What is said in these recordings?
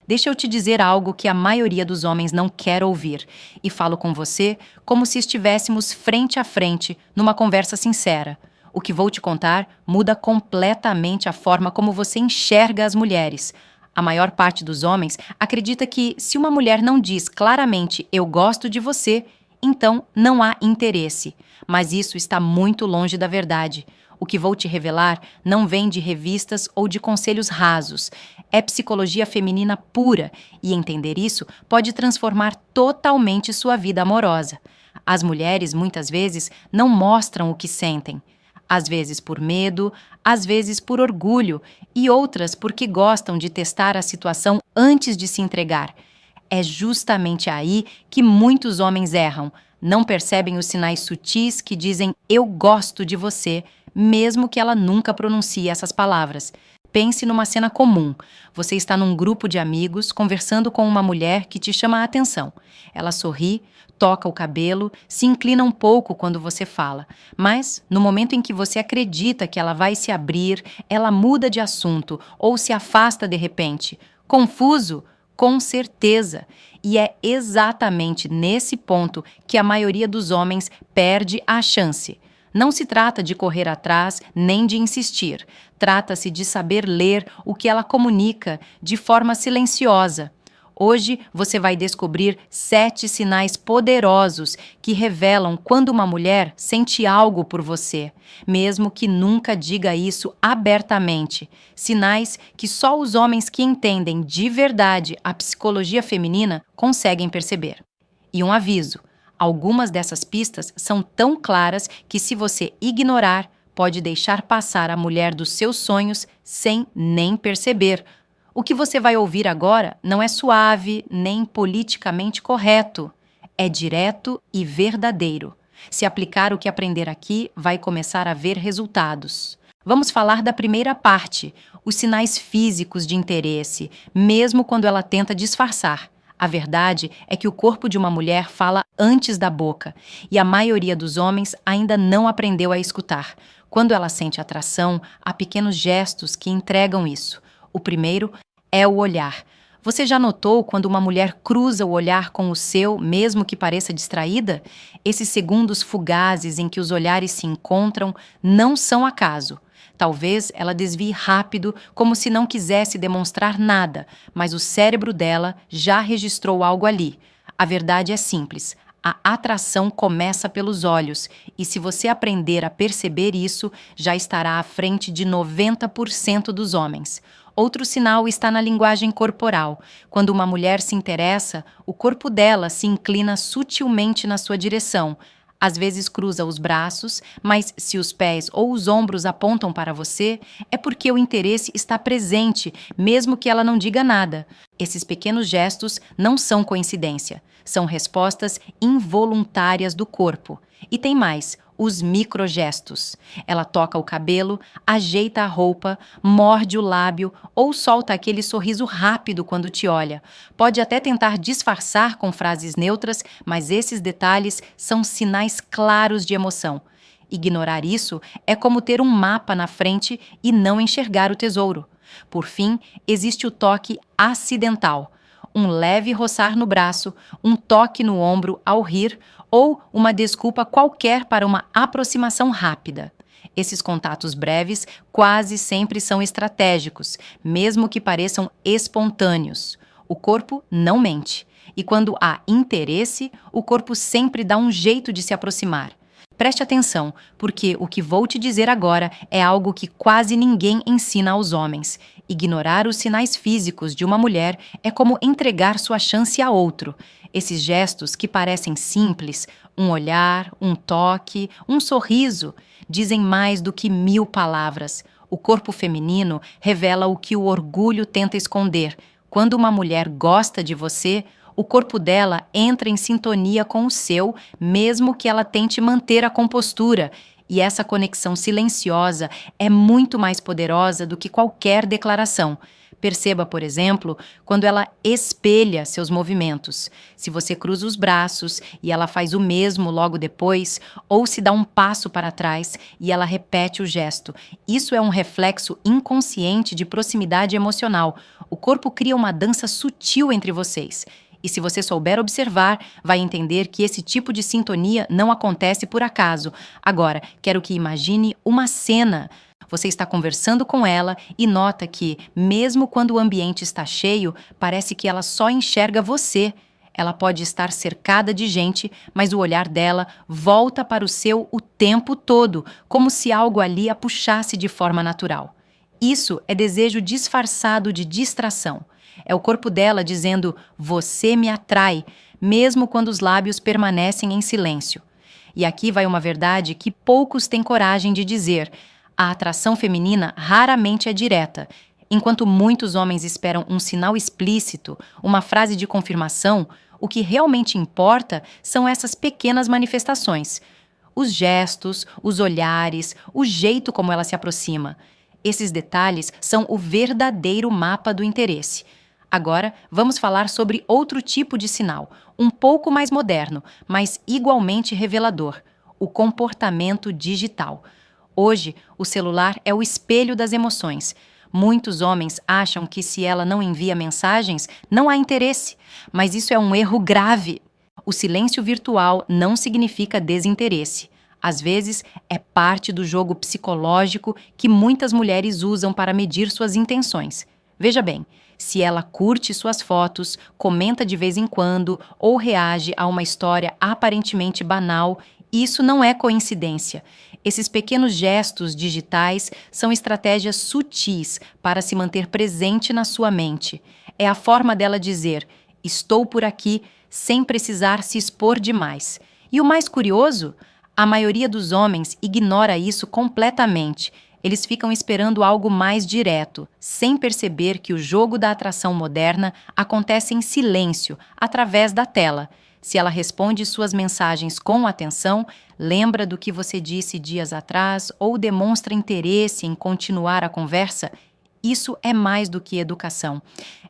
Deixa eu te dizer algo que a maioria dos homens não quer ouvir, e falo com você como se estivéssemos frente a frente, numa conversa sincera. O que vou te contar muda completamente a forma como você enxerga as mulheres. A maior parte dos homens acredita que, se uma mulher não diz claramente "eu gosto de você", então não há interesse. Mas isso está muito longe da verdade. O que vou te revelar não vem de revistas ou de conselhos rasos. É psicologia feminina pura, e entender isso pode transformar totalmente sua vida amorosa. As mulheres, muitas vezes, não mostram o que sentem. Às vezes por medo, às vezes por orgulho, e outras porque gostam de testar a situação antes de se entregar. É justamente aí que muitos homens erram. Não percebem os sinais sutis que dizem "eu gosto de você", mesmo que ela nunca pronuncie essas palavras. Pense numa cena comum. Você está num grupo de amigos conversando com uma mulher que te chama a atenção. Ela sorri, toca o cabelo, se inclina um pouco quando você fala. Mas, no momento em que você acredita que ela vai se abrir, ela muda de assunto ou se afasta de repente. Confuso? Com certeza. E é exatamente nesse ponto que a maioria dos homens perde a chance. Não se trata de correr atrás nem de insistir. Trata-se de saber ler o que ela comunica de forma silenciosa. Hoje você vai descobrir 7 sinais poderosos que revelam quando uma mulher sente algo por você, mesmo que nunca diga isso abertamente. Sinais que só os homens que entendem de verdade a psicologia feminina conseguem perceber. E um aviso: algumas dessas pistas são tão claras que, se você ignorar, pode deixar passar a mulher dos seus sonhos sem nem perceber. O que você vai ouvir agora não é suave nem politicamente correto. É direto e verdadeiro. Se aplicar o que aprender aqui, vai começar a ver resultados. Vamos falar da primeira parte, os sinais físicos de interesse, mesmo quando ela tenta disfarçar. A verdade é que o corpo de uma mulher fala antes da boca, e a maioria dos homens ainda não aprendeu a escutar. Quando ela sente atração, há pequenos gestos que entregam isso. O primeiro é o olhar. Você já notou quando uma mulher cruza o olhar com o seu, mesmo que pareça distraída? Esses segundos fugazes em que os olhares se encontram não são acaso. Talvez ela desvie rápido, como se não quisesse demonstrar nada, mas o cérebro dela já registrou algo ali. A verdade é simples. A atração começa pelos olhos, e se você aprender a perceber isso, já estará à frente de 90% dos homens. Outro sinal está na linguagem corporal. Quando uma mulher se interessa, o corpo dela se inclina sutilmente na sua direção. Às vezes cruza os braços, mas se os pés ou os ombros apontam para você, é porque o interesse está presente, mesmo que ela não diga nada. Esses pequenos gestos não são coincidência, são respostas involuntárias do corpo. E tem mais, os microgestos. Ela toca o cabelo, ajeita a roupa, morde o lábio ou solta aquele sorriso rápido quando te olha. Pode até tentar disfarçar com frases neutras, mas esses detalhes são sinais claros de emoção. Ignorar isso é como ter um mapa na frente e não enxergar o tesouro. Por fim, existe o toque acidental. Um leve roçar no braço, um toque no ombro ao rir ou uma desculpa qualquer para uma aproximação rápida. Esses contatos breves quase sempre são estratégicos, mesmo que pareçam espontâneos. O corpo não mente, e quando há interesse, o corpo sempre dá um jeito de se aproximar. Preste atenção, porque o que vou te dizer agora é algo que quase ninguém ensina aos homens. Ignorar os sinais físicos de uma mulher é como entregar sua chance a outro. Esses gestos que parecem simples, um olhar, um toque, um sorriso, dizem mais do que 1000 palavras. O corpo feminino revela o que o orgulho tenta esconder. Quando uma mulher gosta de você, o corpo dela entra em sintonia com o seu, mesmo que ela tente manter a compostura. E essa conexão silenciosa é muito mais poderosa do que qualquer declaração. Perceba, por exemplo, quando ela espelha seus movimentos. Se você cruza os braços e ela faz o mesmo logo depois, ou se dá um passo para trás e ela repete o gesto. Isso é um reflexo inconsciente de proximidade emocional. O corpo cria uma dança sutil entre vocês. E se você souber observar, vai entender que esse tipo de sintonia não acontece por acaso. Agora, quero que imagine uma cena. Você está conversando com ela e nota que, mesmo quando o ambiente está cheio, parece que ela só enxerga você. Ela pode estar cercada de gente, mas o olhar dela volta para o seu o tempo todo, como se algo ali a puxasse de forma natural. Isso é desejo disfarçado de distração. É o corpo dela dizendo, você me atrai, mesmo quando os lábios permanecem em silêncio. E aqui vai uma verdade que poucos têm coragem de dizer. A atração feminina raramente é direta. Enquanto muitos homens esperam um sinal explícito, uma frase de confirmação, o que realmente importa são essas pequenas manifestações. Os gestos, os olhares, o jeito como ela se aproxima. Esses detalhes são o verdadeiro mapa do interesse. Agora, vamos falar sobre outro tipo de sinal, um pouco mais moderno, mas igualmente revelador: o comportamento digital. Hoje, o celular é o espelho das emoções. Muitos homens acham que se ela não envia mensagens, não há interesse, mas isso é um erro grave. O silêncio virtual não significa desinteresse. Às vezes, é parte do jogo psicológico que muitas mulheres usam para medir suas intenções. Veja bem, se ela curte suas fotos, comenta de vez em quando ou reage a uma história aparentemente banal, isso não é coincidência. Esses pequenos gestos digitais são estratégias sutis para se manter presente na sua mente. É a forma dela dizer, estou por aqui, sem precisar se expor demais. E o mais curioso, a maioria dos homens ignora isso completamente. Eles ficam esperando algo mais direto, sem perceber que o jogo da atração moderna acontece em silêncio, através da tela. Se ela responde suas mensagens com atenção, lembra do que você disse dias atrás ou demonstra interesse em continuar a conversa, isso é mais do que educação.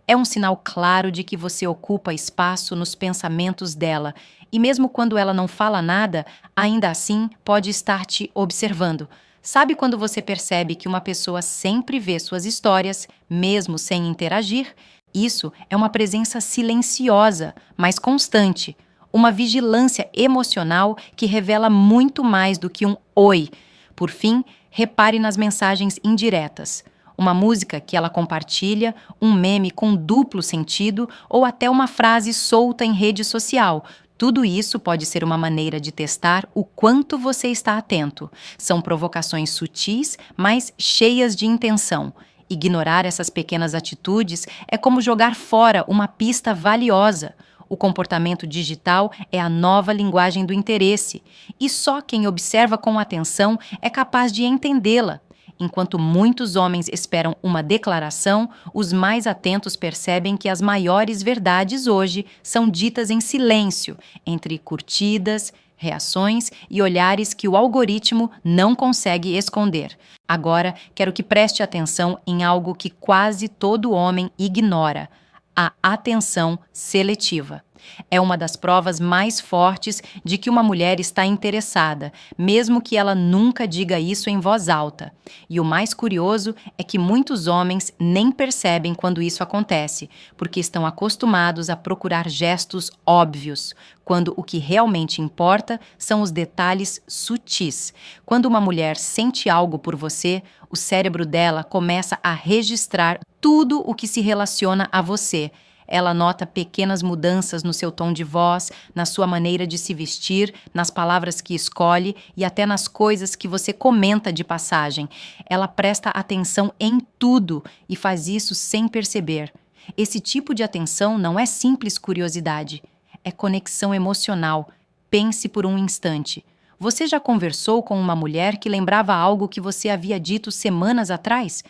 É um sinal claro de que você ocupa espaço nos pensamentos dela, e mesmo quando ela não fala nada, ainda assim pode estar te observando. Sabe quando você percebe que uma pessoa sempre vê suas histórias, mesmo sem interagir? Isso é uma presença silenciosa, mas constante. Uma vigilância emocional que revela muito mais do que um oi. Por fim, repare nas mensagens indiretas. Uma música que ela compartilha, um meme com duplo sentido ou até uma frase solta em rede social. Tudo isso pode ser uma maneira de testar o quanto você está atento. São provocações sutis, mas cheias de intenção. Ignorar essas pequenas atitudes é como jogar fora uma pista valiosa. O comportamento digital é a nova linguagem do interesse, e só quem observa com atenção é capaz de entendê-la. Enquanto muitos homens esperam uma declaração, os mais atentos percebem que as maiores verdades hoje são ditas em silêncio, entre curtidas, reações e olhares que o algoritmo não consegue esconder. Agora, quero que preste atenção em algo que quase todo homem ignora: a atenção seletiva. É uma das provas mais fortes de que uma mulher está interessada, mesmo que ela nunca diga isso em voz alta. E o mais curioso é que muitos homens nem percebem quando isso acontece, porque estão acostumados a procurar gestos óbvios, quando o que realmente importa são os detalhes sutis. Quando uma mulher sente algo por você, o cérebro dela começa a registrar tudo o que se relaciona a você. Ela nota pequenas mudanças no seu tom de voz, na sua maneira de se vestir, nas palavras que escolhe e até nas coisas que você comenta de passagem. Ela presta atenção em tudo e faz isso sem perceber. Esse tipo de atenção não é simples curiosidade, é conexão emocional. Pense por um instante. Você já conversou com uma mulher que lembrava algo que você havia dito semanas atrás?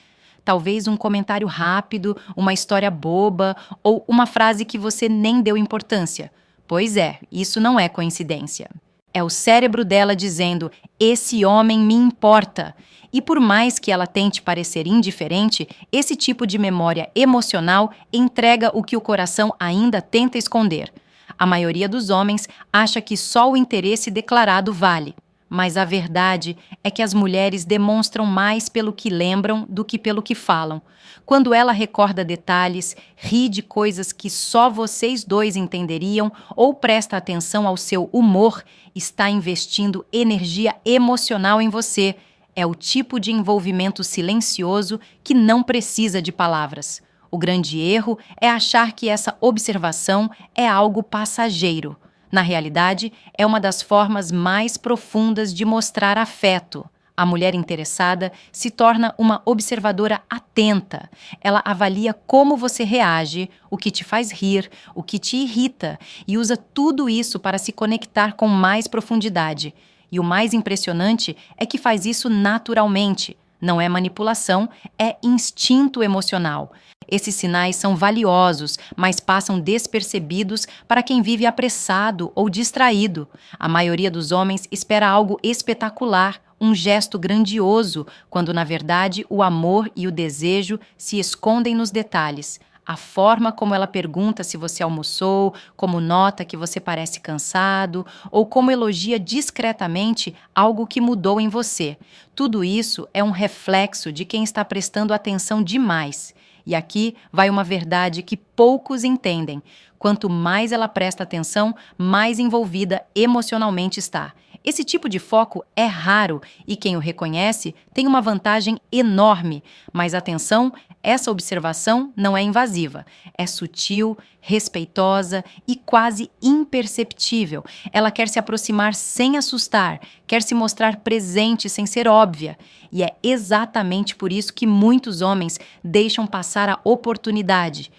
Talvez um comentário rápido, uma história boba ou uma frase que você nem deu importância. Pois é, isso não é coincidência. É o cérebro dela dizendo, esse homem me importa. E por mais que ela tente parecer indiferente, esse tipo de memória emocional entrega o que o coração ainda tenta esconder. A maioria dos homens acha que só o interesse declarado vale. Mas a verdade é que as mulheres demonstram mais pelo que lembram do que pelo que falam. Quando ela recorda detalhes, ri de coisas que só vocês dois entenderiam ou presta atenção ao seu humor, está investindo energia emocional em você. É o tipo de envolvimento silencioso que não precisa de palavras. O grande erro é achar que essa observação é algo passageiro. Na realidade, é uma das formas mais profundas de mostrar afeto. A mulher interessada se torna uma observadora atenta. Ela avalia como você reage, o que te faz rir, o que te irrita, e usa tudo isso para se conectar com mais profundidade. E o mais impressionante é que faz isso naturalmente. Não é manipulação, é instinto emocional. Esses sinais são valiosos, mas passam despercebidos para quem vive apressado ou distraído. A maioria dos homens espera algo espetacular, um gesto grandioso, quando na verdade o amor e o desejo se escondem nos detalhes. A forma como ela pergunta se você almoçou, como nota que você parece cansado, ou como elogia discretamente algo que mudou em você. Tudo isso é um reflexo de quem está prestando atenção demais. E aqui vai uma verdade que poucos entendem. Quanto mais ela presta atenção, mais envolvida emocionalmente está. Esse tipo de foco é raro e quem o reconhece tem uma vantagem enorme. Mas atenção, essa observação não é invasiva. É sutil, respeitosa e quase imperceptível. Ela quer se aproximar sem assustar, quer se mostrar presente sem ser óbvia. E é exatamente por isso que muitos homens deixam passar a oportunidade.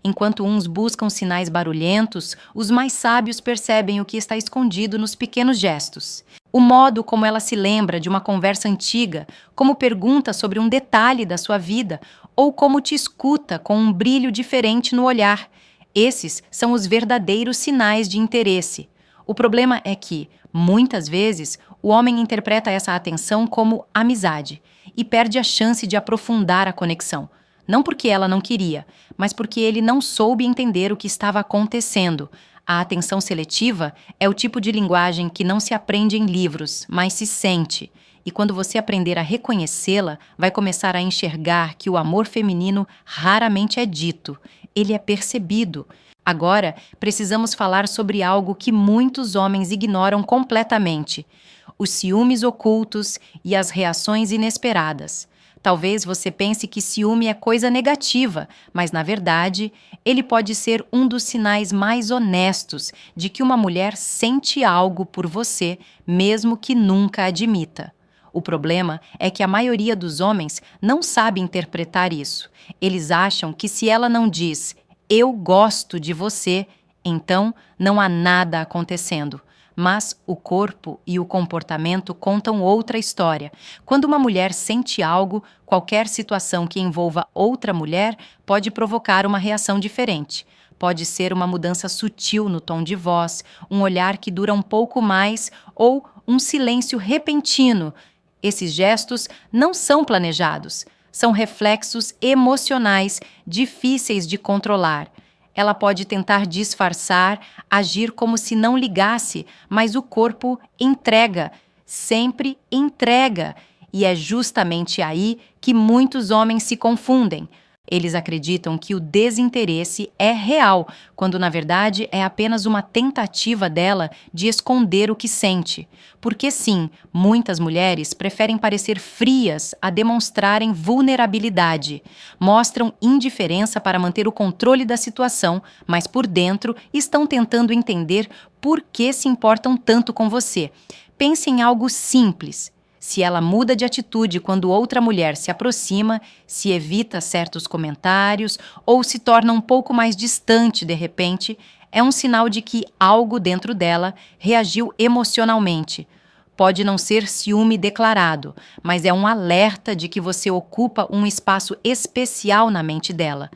Enquanto uns buscam sinais barulhentos, os mais sábios percebem o que está escondido nos pequenos gestos. O modo como ela se lembra de uma conversa antiga, como pergunta sobre um detalhe da sua vida, ou como te escuta com um brilho diferente no olhar. Esses são os verdadeiros sinais de interesse. O problema é que, muitas vezes, o homem interpreta essa atenção como amizade e perde a chance de aprofundar a conexão. Não porque ela não queria, mas porque ele não soube entender o que estava acontecendo. A atenção seletiva é o tipo de linguagem que não se aprende em livros, mas se sente. E quando você aprender a reconhecê-la, vai começar a enxergar que o amor feminino raramente é dito, ele é percebido. Agora, precisamos falar sobre algo que muitos homens ignoram completamente: os ciúmes ocultos e as reações inesperadas. Talvez você pense que ciúme é coisa negativa, mas na verdade, ele pode ser um dos sinais mais honestos de que uma mulher sente algo por você, mesmo que nunca admita. O problema é que a maioria dos homens não sabe interpretar isso. Eles acham que se ela não diz "eu gosto de você", então não há nada acontecendo. Mas o corpo e o comportamento contam outra história. Quando uma mulher sente algo, qualquer situação que envolva outra mulher pode provocar uma reação diferente. Pode ser uma mudança sutil no tom de voz, um olhar que dura um pouco mais ou um silêncio repentino. Esses gestos não são planejados, são reflexos emocionais difíceis de controlar. Ela pode tentar disfarçar, agir como se não ligasse, mas o corpo entrega, sempre entrega. E é justamente aí que muitos homens se confundem. Eles acreditam que o desinteresse é real, quando na verdade é apenas uma tentativa dela de esconder o que sente. Porque sim, muitas mulheres preferem parecer frias a demonstrarem vulnerabilidade. Mostram indiferença para manter o controle da situação, mas por dentro estão tentando entender por que se importam tanto com você. Pense em algo simples. Se ela muda de atitude quando outra mulher se aproxima, se evita certos comentários ou se torna um pouco mais distante de repente, é um sinal de que algo dentro dela reagiu emocionalmente. Pode não ser ciúme declarado, mas é um alerta de que você ocupa um espaço especial na mente dela.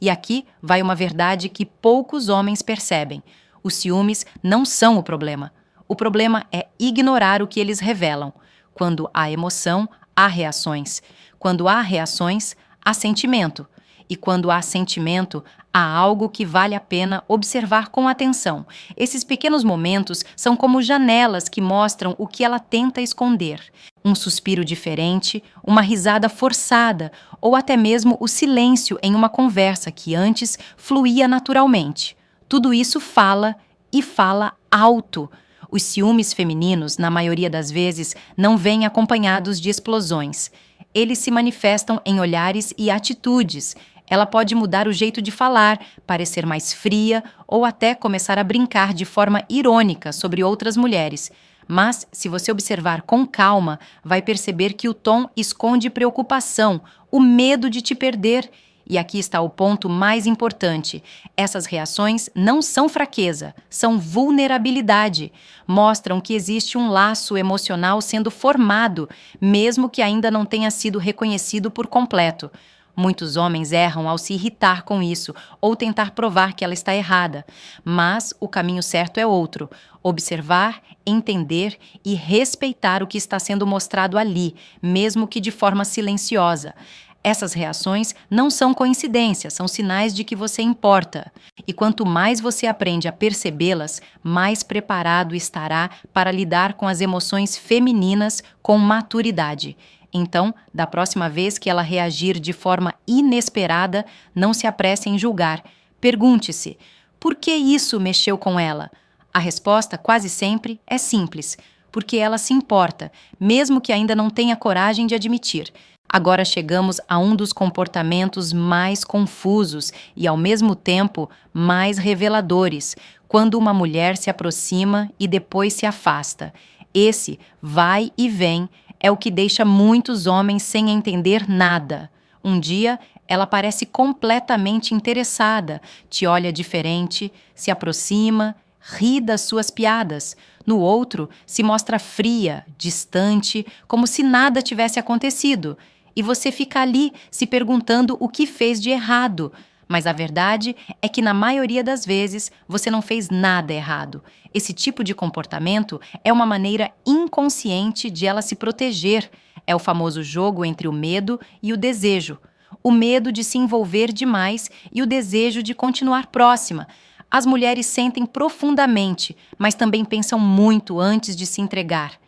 E aqui vai uma verdade que poucos homens percebem: os ciúmes não são o problema. O problema é ignorar o que eles revelam. Quando a emoção, há reações. Quando há reações, há sentimento. E quando há sentimento, há algo que vale a pena observar com atenção. Esses pequenos momentos são como janelas que mostram o que ela tenta esconder. Um suspiro diferente, uma risada forçada, ou até mesmo o silêncio em uma conversa que antes fluía naturalmente. Tudo isso fala e fala alto. Os ciúmes femininos, na maioria das vezes, não vêm acompanhados de explosões. Eles se manifestam em olhares e atitudes. Ela pode mudar o jeito de falar, parecer mais fria ou até começar a brincar de forma irônica sobre outras mulheres. Mas, se você observar com calma, vai perceber que o tom esconde preocupação, o medo de te perder. E aqui está o ponto mais importante. Essas reações não são fraqueza, são vulnerabilidade. Mostram que existe um laço emocional sendo formado, mesmo que ainda não tenha sido reconhecido por completo. Muitos homens erram ao se irritar com isso ou tentar provar que ela está errada. Mas o caminho certo é outro: observar, entender e respeitar o que está sendo mostrado ali, mesmo que de forma silenciosa. Essas reações não são coincidências, são sinais de que você importa. E quanto mais você aprende a percebê-las, mais preparado estará para lidar com as emoções femininas com maturidade. Então, da próxima vez que ela reagir de forma inesperada, não se apresse em julgar. Pergunte-se: por que isso mexeu com ela? A resposta quase sempre é simples: porque ela se importa, mesmo que ainda não tenha coragem de admitir. Agora chegamos a um dos comportamentos mais confusos e, ao mesmo tempo, mais reveladores, quando uma mulher se aproxima e depois se afasta. Esse vai e vem é o que deixa muitos homens sem entender nada. Um dia, ela parece completamente interessada, te olha diferente, se aproxima, ri das suas piadas. No outro, se mostra fria, distante, como se nada tivesse acontecido. E você fica ali se perguntando o que fez de errado. Mas a verdade é que, na maioria das vezes, você não fez nada errado. Esse tipo de comportamento é uma maneira inconsciente de ela se proteger. É o famoso jogo entre o medo e o desejo. O medo de se envolver demais e o desejo de continuar próxima. As mulheres sentem profundamente, mas também pensam muito antes de se entregar.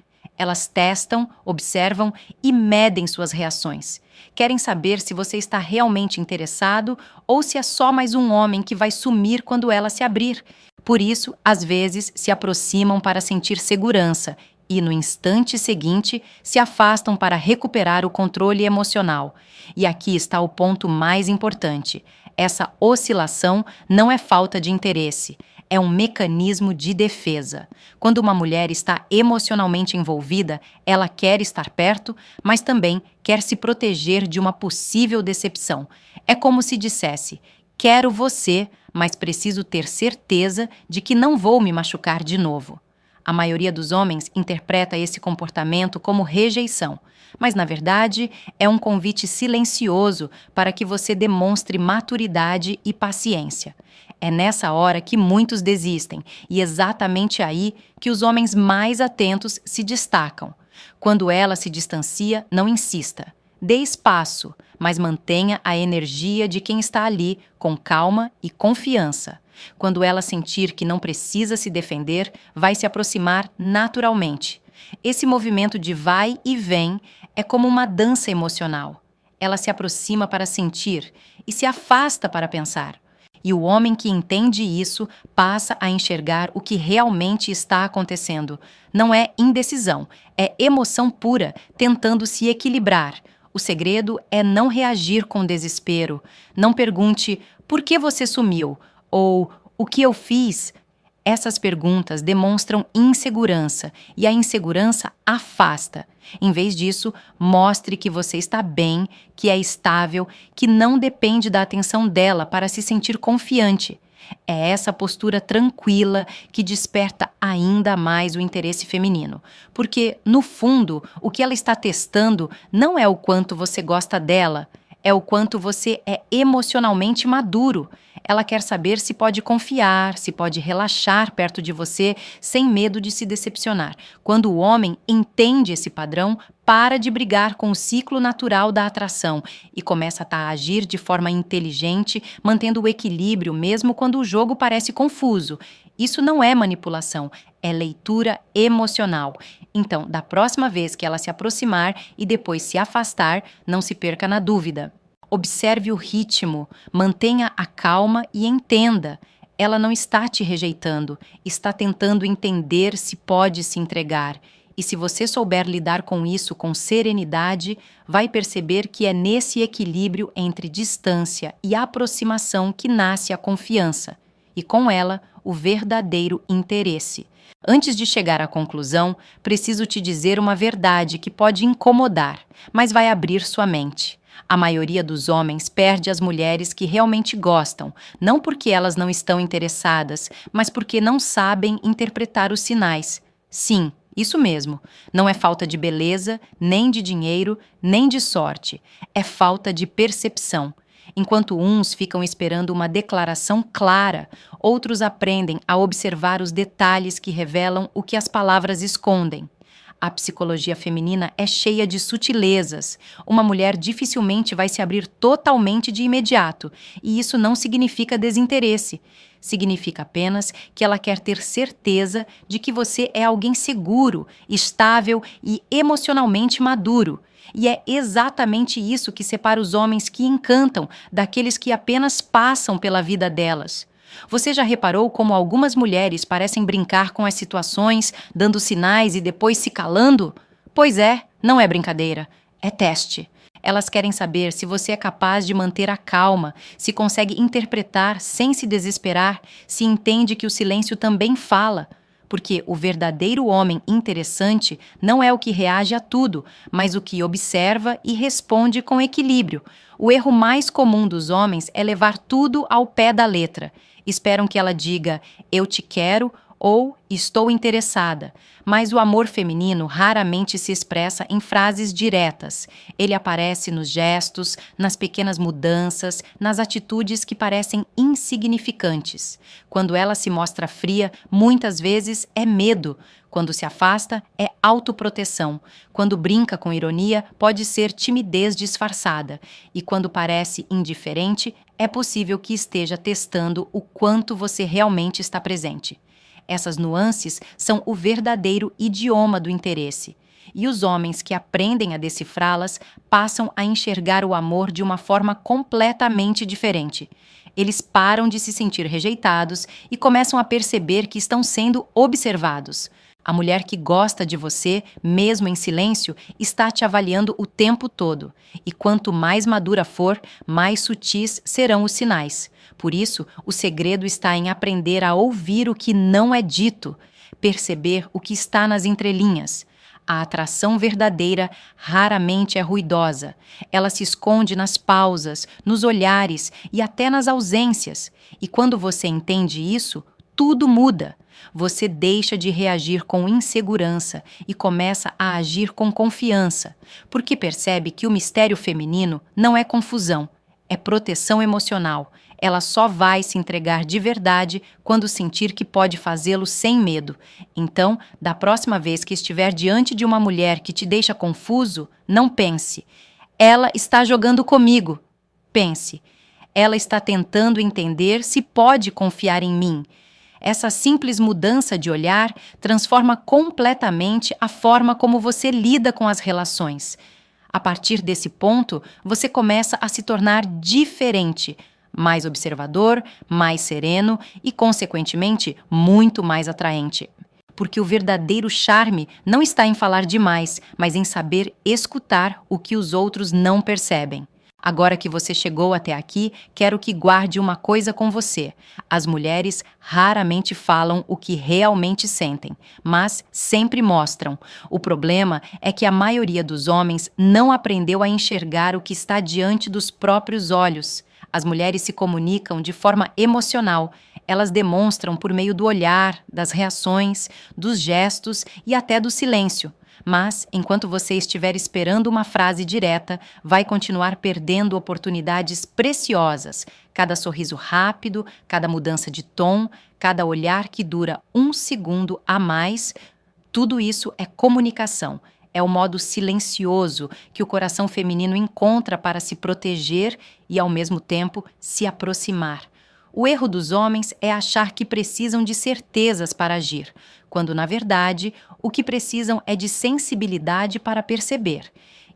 Elas testam, observam e medem suas reações. Querem saber se você está realmente interessado ou se é só mais um homem que vai sumir quando ela se abrir. Por isso, às vezes, se aproximam para sentir segurança e, no instante seguinte, se afastam para recuperar o controle emocional. E aqui está o ponto mais importante. Essa oscilação não é falta de interesse. É um mecanismo de defesa. Quando uma mulher está emocionalmente envolvida, ela quer estar perto, mas também quer se proteger de uma possível decepção. É como se dissesse: quero você, mas preciso ter certeza de que não vou me machucar de novo. A maioria dos homens interpreta esse comportamento como rejeição, mas, na verdade, é um convite silencioso para que você demonstre maturidade e paciência. É nessa hora que muitos desistem, e exatamente aí que os homens mais atentos se destacam. Quando ela se distancia, não insista. Dê espaço, mas mantenha a energia de quem está ali, com calma e confiança. Quando ela sentir que não precisa se defender, vai se aproximar naturalmente. Esse movimento de vai e vem é como uma dança emocional. Ela se aproxima para sentir e se afasta para pensar. E o homem que entende isso passa a enxergar o que realmente está acontecendo. Não é indecisão, é emoção pura, tentando se equilibrar. O segredo é não reagir com desespero. Não pergunte: por que você sumiu? Ou o que eu fiz? Essas perguntas demonstram insegurança e a insegurança afasta. Em vez disso, mostre que você está bem, que é estável, que não depende da atenção dela para se sentir confiante. É essa postura tranquila que desperta ainda mais o interesse feminino. Porque, no fundo, o que ela está testando não é o quanto você gosta dela, é o quanto você é emocionalmente maduro. Ela quer saber se pode confiar, se pode relaxar perto de você sem medo de se decepcionar. Quando o homem entende esse padrão, para de brigar com o ciclo natural da atração e começa a agir de forma inteligente, mantendo o equilíbrio mesmo quando o jogo parece confuso. Isso não é manipulação, é leitura emocional. Então, da próxima vez que ela se aproximar e depois se afastar, não se perca na dúvida. Observe o ritmo, mantenha a calma e entenda. Ela não está te rejeitando, está tentando entender se pode se entregar. E se você souber lidar com isso com serenidade, vai perceber que é nesse equilíbrio entre distância e aproximação que nasce a confiança, e com ela, o verdadeiro interesse. Antes de chegar à conclusão, preciso te dizer uma verdade que pode incomodar, mas vai abrir sua mente. A maioria dos homens perde as mulheres que realmente gostam, não porque elas não estão interessadas, mas porque não sabem interpretar os sinais. Sim, isso mesmo. Não é falta de beleza, nem de dinheiro, nem de sorte. É falta de percepção. Enquanto uns ficam esperando uma declaração clara, outros aprendem a observar os detalhes que revelam o que as palavras escondem. A psicologia feminina é cheia de sutilezas. Uma mulher dificilmente vai se abrir totalmente de imediato, e isso não significa desinteresse. Significa apenas que ela quer ter certeza de que você é alguém seguro, estável e emocionalmente maduro. E é exatamente isso que separa os homens que encantam daqueles que apenas passam pela vida delas. Você já reparou como algumas mulheres parecem brincar com as situações, dando sinais e depois se calando? Pois é, não é brincadeira, é teste. Elas querem saber se você é capaz de manter a calma, se consegue interpretar sem se desesperar, se entende que o silêncio também fala. Porque o verdadeiro homem interessante não é o que reage a tudo, mas o que observa e responde com equilíbrio. O erro mais comum dos homens é levar tudo ao pé da letra. Esperam que ela diga, eu te quero ou estou interessada. Mas o amor feminino raramente se expressa em frases diretas. Ele aparece nos gestos, nas pequenas mudanças, nas atitudes que parecem insignificantes. Quando ela se mostra fria, muitas vezes é medo. Quando se afasta, é autoproteção. Quando brinca com ironia, pode ser timidez disfarçada. E quando parece indiferente, é possível que esteja testando o quanto você realmente está presente. Essas nuances são o verdadeiro idioma do interesse. E os homens que aprendem a decifrá-las passam a enxergar o amor de uma forma completamente diferente. Eles param de se sentir rejeitados e começam a perceber que estão sendo observados. A mulher que gosta de você, mesmo em silêncio, está te avaliando o tempo todo. E quanto mais madura for, mais sutis serão os sinais. Por isso, o segredo está em aprender a ouvir o que não é dito, perceber o que está nas entrelinhas. A atração verdadeira raramente é ruidosa. Ela se esconde nas pausas, nos olhares e até nas ausências. E quando você entende isso, tudo muda. Você deixa de reagir com insegurança e começa a agir com confiança, porque percebe que o mistério feminino não é confusão, é proteção emocional. Ela só vai se entregar de verdade quando sentir que pode fazê-lo sem medo. Então, da próxima vez que estiver diante de uma mulher que te deixa confuso, não pense, ela está jogando comigo. Pense, ela está tentando entender se pode confiar em mim. Essa simples mudança de olhar transforma completamente a forma como você lida com as relações. A partir desse ponto, você começa a se tornar diferente, mais observador, mais sereno e, consequentemente, muito mais atraente. Porque o verdadeiro charme não está em falar demais, mas em saber escutar o que os outros não percebem. Agora que você chegou até aqui, quero que guarde uma coisa com você. As mulheres raramente falam o que realmente sentem, mas sempre mostram. O problema é que a maioria dos homens não aprendeu a enxergar o que está diante dos próprios olhos. As mulheres se comunicam de forma emocional. Elas demonstram por meio do olhar, das reações, dos gestos e até do silêncio. Mas, enquanto você estiver esperando uma frase direta, vai continuar perdendo oportunidades preciosas. Cada sorriso rápido, cada mudança de tom, cada olhar que dura 1 segundo a mais, tudo isso é comunicação. É o modo silencioso que o coração feminino encontra para se proteger e, ao mesmo tempo, se aproximar. O erro dos homens é achar que precisam de certezas para agir, quando, na verdade, o que precisam é de sensibilidade para perceber.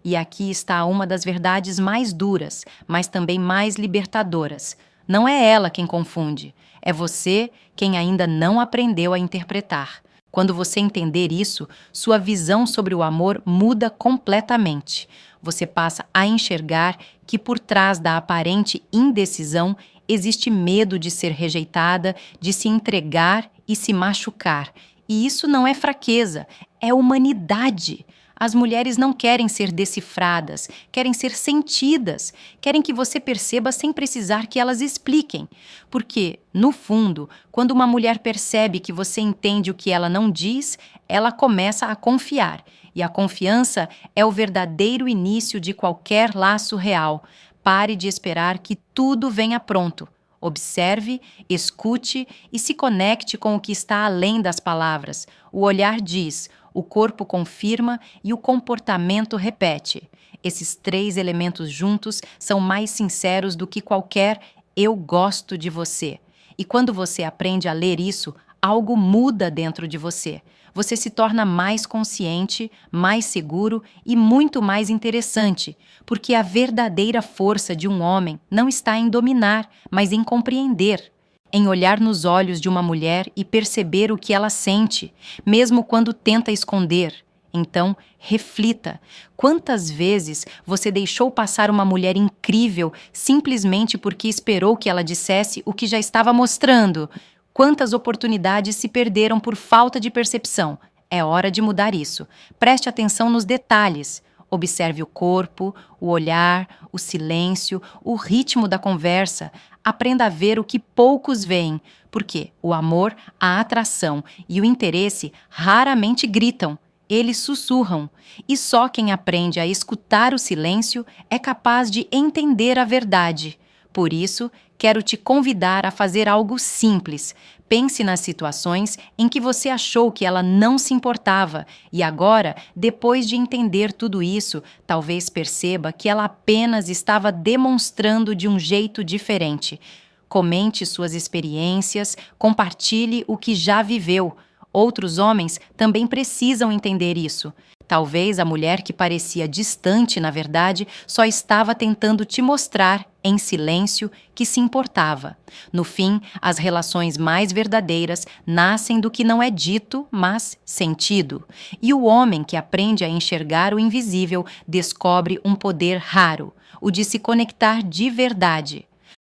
E aqui está uma das verdades mais duras, mas também mais libertadoras. Não é ela quem confunde, é você quem ainda não aprendeu a interpretar. Quando você entender isso, sua visão sobre o amor muda completamente. Você passa a enxergar que por trás da aparente indecisão existe medo de ser rejeitada, de se entregar e se machucar. E isso não é fraqueza, é humanidade. As mulheres não querem ser decifradas, querem ser sentidas, querem que você perceba sem precisar que elas expliquem. Porque, no fundo, quando uma mulher percebe que você entende o que ela não diz, ela começa a confiar. E a confiança é o verdadeiro início de qualquer laço real. Pare de esperar que tudo venha pronto. Observe, escute e se conecte com o que está além das palavras. O olhar diz, o corpo confirma e o comportamento repete. Esses 3 elementos juntos são mais sinceros do que qualquer "eu gosto de você". E quando você aprende a ler isso, algo muda dentro de você. Você se torna mais consciente, mais seguro e muito mais interessante, porque a verdadeira força de um homem não está em dominar, mas em compreender. Em olhar nos olhos de uma mulher e perceber o que ela sente, mesmo quando tenta esconder. Então, reflita. Quantas vezes você deixou passar uma mulher incrível simplesmente porque esperou que ela dissesse o que já estava mostrando? Quantas oportunidades se perderam por falta de percepção? É hora de mudar isso. Preste atenção nos detalhes. Observe o corpo, o olhar, o silêncio, o ritmo da conversa. Aprenda a ver o que poucos veem, porque o amor, a atração e o interesse raramente gritam, eles sussurram. E só quem aprende a escutar o silêncio é capaz de entender a verdade. Por isso, quero te convidar a fazer algo simples. Pense nas situações em que você achou que ela não se importava e agora, depois de entender tudo isso, talvez perceba que ela apenas estava demonstrando de um jeito diferente. Comente suas experiências, compartilhe o que já viveu. Outros homens também precisam entender isso. Talvez a mulher que parecia distante, na verdade, só estava tentando te mostrar, em silêncio, que se importava. No fim, as relações mais verdadeiras nascem do que não é dito, mas sentido. E o homem que aprende a enxergar o invisível descobre um poder raro, o de se conectar de verdade.